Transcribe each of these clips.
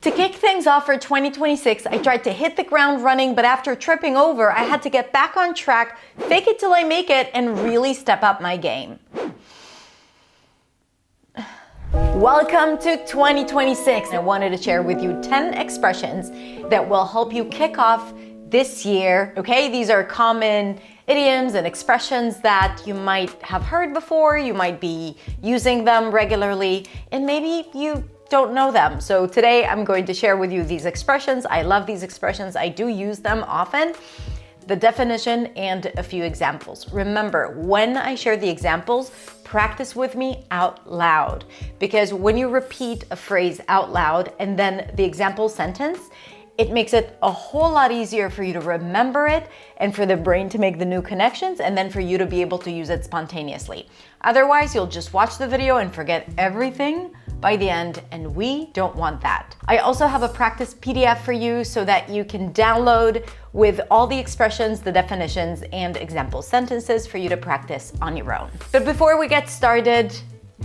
To kick things off for 2026, I tried to hit the ground running, but after tripping over, I had to get back on track, fake it till I make it, and really step up my game. Welcome to 2026. I wanted to share with you 10 expressions that will help you kick off this year. Okay, these are common idioms and expressions that you might have heard before, you might be using them regularly, and maybe you don't know them. So today I'm going to share with you these expressions. I love these expressions. I do use them often. The definition and a few examples. Remember, when I share the examples, practice with me out loud. Because when you repeat a phrase out loud and then the example sentence, it makes it a whole lot easier for you to remember it and for the brain to make the new connections and then for you to be able to use it spontaneously. Otherwise, you'll just watch the video and forget everything by the end, and we don't want that. I also have a practice PDF for you so that you can download with all the expressions, the definitions, and example sentences for you to practice on your own. But before we get started,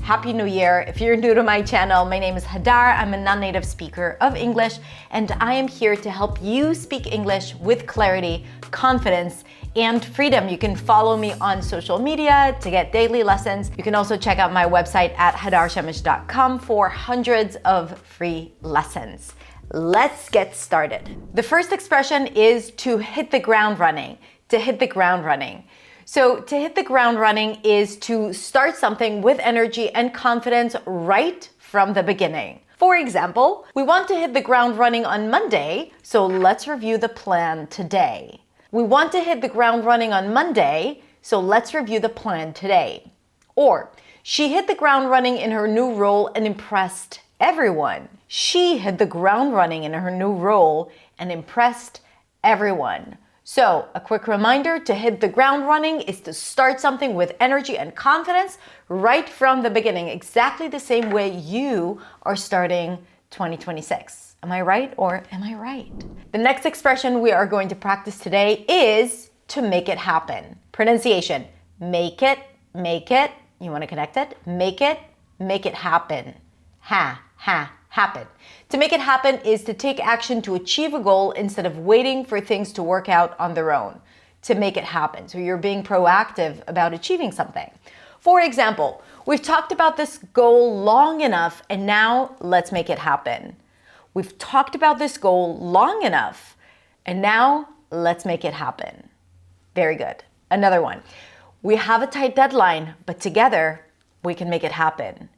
Happy New Year. If you're new to my channel, my name is Hadar. I'm a non-native speaker of English, and I am here to help you speak English with clarity, confidence, and freedom. You can follow me on social media to get daily lessons. You can also check out my website at hadarshamish.com for hundreds of free lessons. Let's get started. The first expression is to hit the ground running. To hit the ground running. So to hit the ground running is to start something with energy and confidence right from the beginning. For example, we want to hit the ground running on Monday, so let's review the plan today. We want to hit the ground running on Monday, so let's review the plan today. Or, she hit the ground running in her new role and impressed everyone. She hit the ground running in her new role and impressed everyone. So, a quick reminder, to hit the ground running is to start something with energy and confidence right from the beginning, exactly the same way you are starting 2026. Am I right or am I right? The next expression we are going to practice today is to make it happen. Pronunciation, make it, you want to connect it? Make it happen. Happen. To make it happen is to take action to achieve a goal instead of waiting for things to work out on their own. To make it happen. So you're being proactive about achieving something. For example, we've talked about this goal long enough and now let's make it happen. We've talked about this goal long enough and now let's make it happen. Very good. Another one. We have a tight deadline, but together we can make it happen.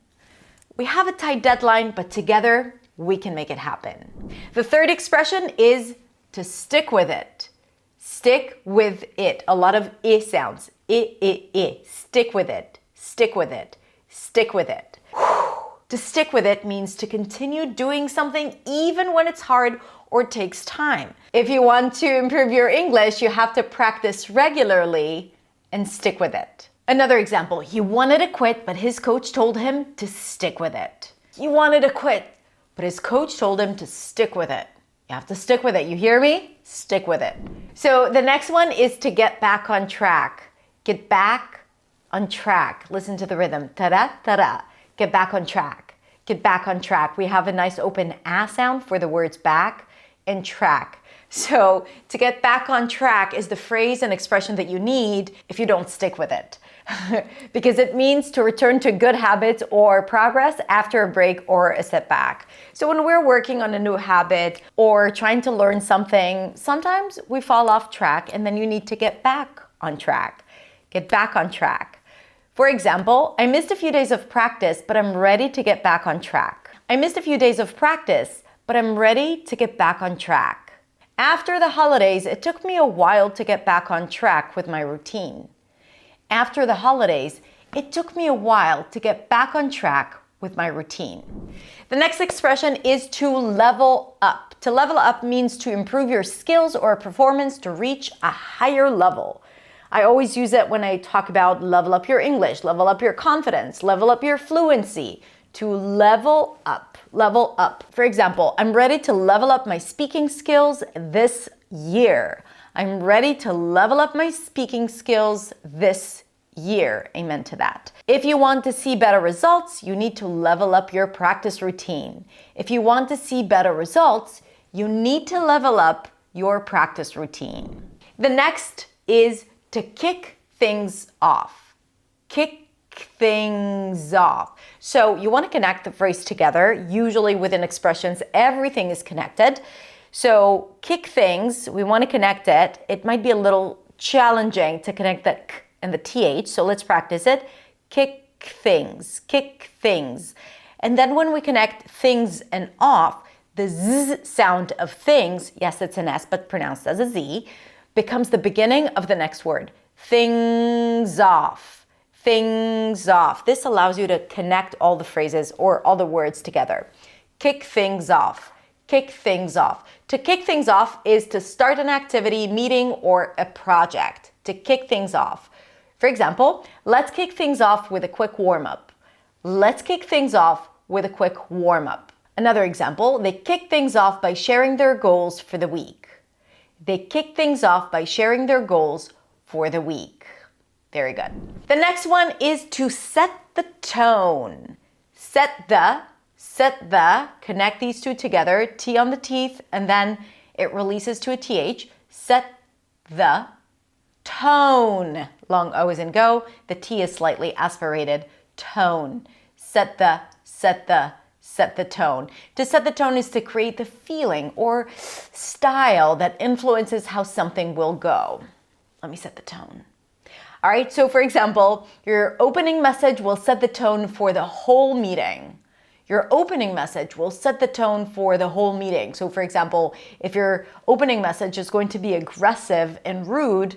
We have a tight deadline, but together we can make it happen. The third expression is to stick with it. Stick with it. A lot of I sounds. I. Stick with it. Stick with it. Stick with it. To stick with it means to continue doing something even when it's hard or takes time. If you want to improve your English, you have to practice regularly and stick with it. Another example, he wanted to quit, but his coach told him to stick with it. He wanted to quit, but his coach told him to stick with it. You have to stick with it. You hear me? Stick with it. So the next one is to get back on track. Get back on track. Listen to the rhythm. Ta-da, ta-da. Get back on track. Get back on track. We have a nice open ah sound for the words back and track. So to get back on track is the phrase and expression that you need if you don't stick with it. Because it means to return to good habits or progress after a break or a setback. So when we're working on a new habit or trying to learn something, sometimes we fall off track and then you need to get back on track. Get back on track. For example, I missed a few days of practice, but I'm ready to get back on track. I missed a few days of practice, but I'm ready to get back on track. After the holidays, it took me a while to get back on track with my routine. After the holidays, it took me a while to get back on track with my routine. The next expression is to level up. To level up means to improve your skills or performance to reach a higher level. I always use it when I talk about level up your English, level up your confidence, level up your fluency. To level up, level up. For example, I'm ready to level up my speaking skills this year. I'm ready to level up my speaking skills this year. Amen to that. If you want to see better results, you need to level up your practice routine. If you want to see better results, you need to level up your practice routine. The next is to kick things off. Kick things off. So you want to connect the phrase together. Usually within expressions, everything is connected. So kick things, we want to connect it. It might be a little challenging to connect the k and the th, so let's practice it. Kick things, kick things. And then when we connect things and off, the z sound of things, yes, it's an S, but pronounced as a z, becomes the beginning of the next word. Things off, things off. This allows you to connect all the phrases or all the words together. Kick things off, kick things off. To kick things off is to start an activity, meeting, or a project. To kick things off. For example, let's kick things off with a quick warm-up. Let's kick things off with a quick warm-up. Another example, they kick things off by sharing their goals for the week. They kick things off by sharing their goals for the week. Very good. The next one is to set the tone. Set the, connect these two together, T on the teeth, and then it releases to a TH. Set the tone. Long O is in go. The T is slightly aspirated. Tone. Set the tone. To set the tone is to create the feeling or style that influences how something will go. Let me set the tone. All right, so for example, your opening message will set the tone for the whole meeting. Your opening message will set the tone for the whole meeting. So for example, if your opening message is going to be aggressive and rude,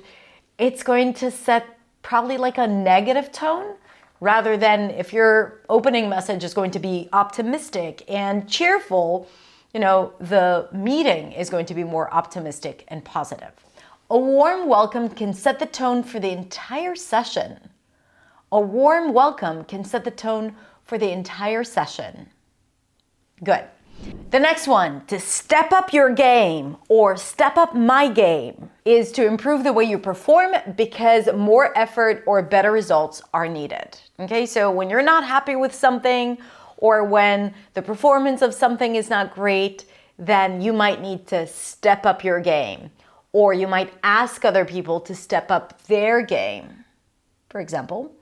it's going to set probably like a negative tone, rather than if your opening message is going to be optimistic and cheerful, the meeting is going to be more optimistic and positive. A warm welcome can set the tone for the entire session. A warm welcome can set the tone for the entire session. Good. The next one, to step up your game or step up my game, is to improve the way you perform because more effort or better results are needed. Okay, so when you're not happy with something or when the performance of something is not great, then you might need to step up your game, or you might ask other people to step up their game. For example,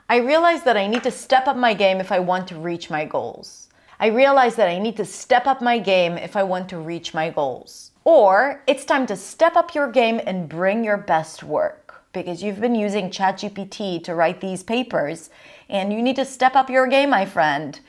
I realize that I need to step up my game if I want to reach my goals. I realize that I need to step up my game if I want to reach my goals. Or it's time to step up your game and bring your best work because you've been using ChatGPT to write these papers and you need to step up your game, my friend.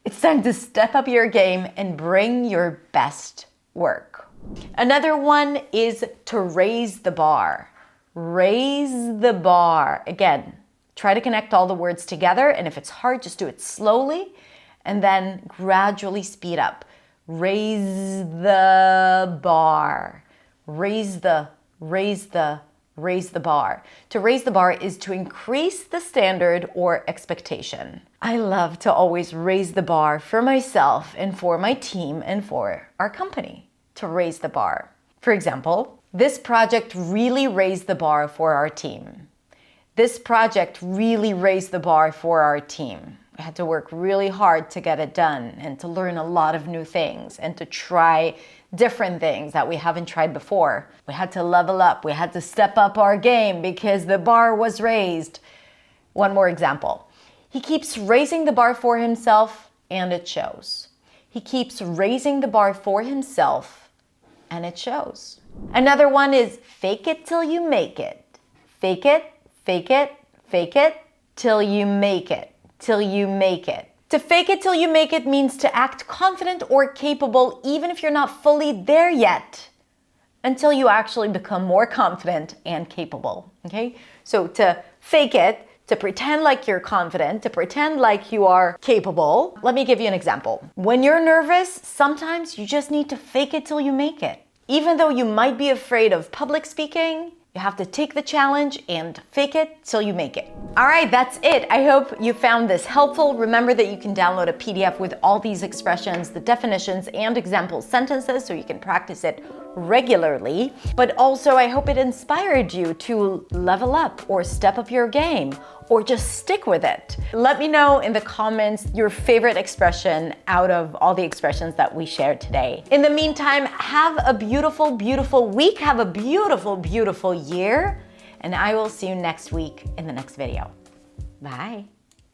It's time to step up your game and bring your best work. Another one is to raise the bar. Raise the bar. Again, try to connect all the words together, and if it's hard, just do it slowly and then gradually speed up. Raise the bar. Raise the bar. To raise the bar is to increase the standard or expectation. I love to always raise the bar for myself and for my team and for our company. To raise the bar. For example, this project really raised the bar for our team. This project really raised the bar for our team. We had to work really hard to get it done and to learn a lot of new things and to try different things that we haven't tried before. We had to level up. We had to step up our game because the bar was raised. One more example. He keeps raising the bar for himself and it shows. He keeps raising the bar for himself and it shows. Another one is fake it till you make it. Fake it, fake it, fake it till you make it. Till you make it. To fake it till you make it means to act confident or capable even if you're not fully there yet, until you actually become more confident and capable. Okay? So to fake it, to pretend like you're confident, to pretend like you are capable. Let me give you an example. When you're nervous, sometimes you just need to fake it till you make it. Even though you might be afraid of public speaking, you have to take the challenge and fake it till you make it. All right, that's it. I hope you found this helpful. Remember that you can download a PDF with all these expressions, the definitions, and example sentences so you can practice it regularly, but also I hope it inspired you to level up or step up your game or just stick with it. Let me know in the comments your favorite expression out of all the expressions that we shared today. In the meantime, have a beautiful, beautiful week. Have a beautiful, beautiful year. And I will see you next week in the next video. Bye.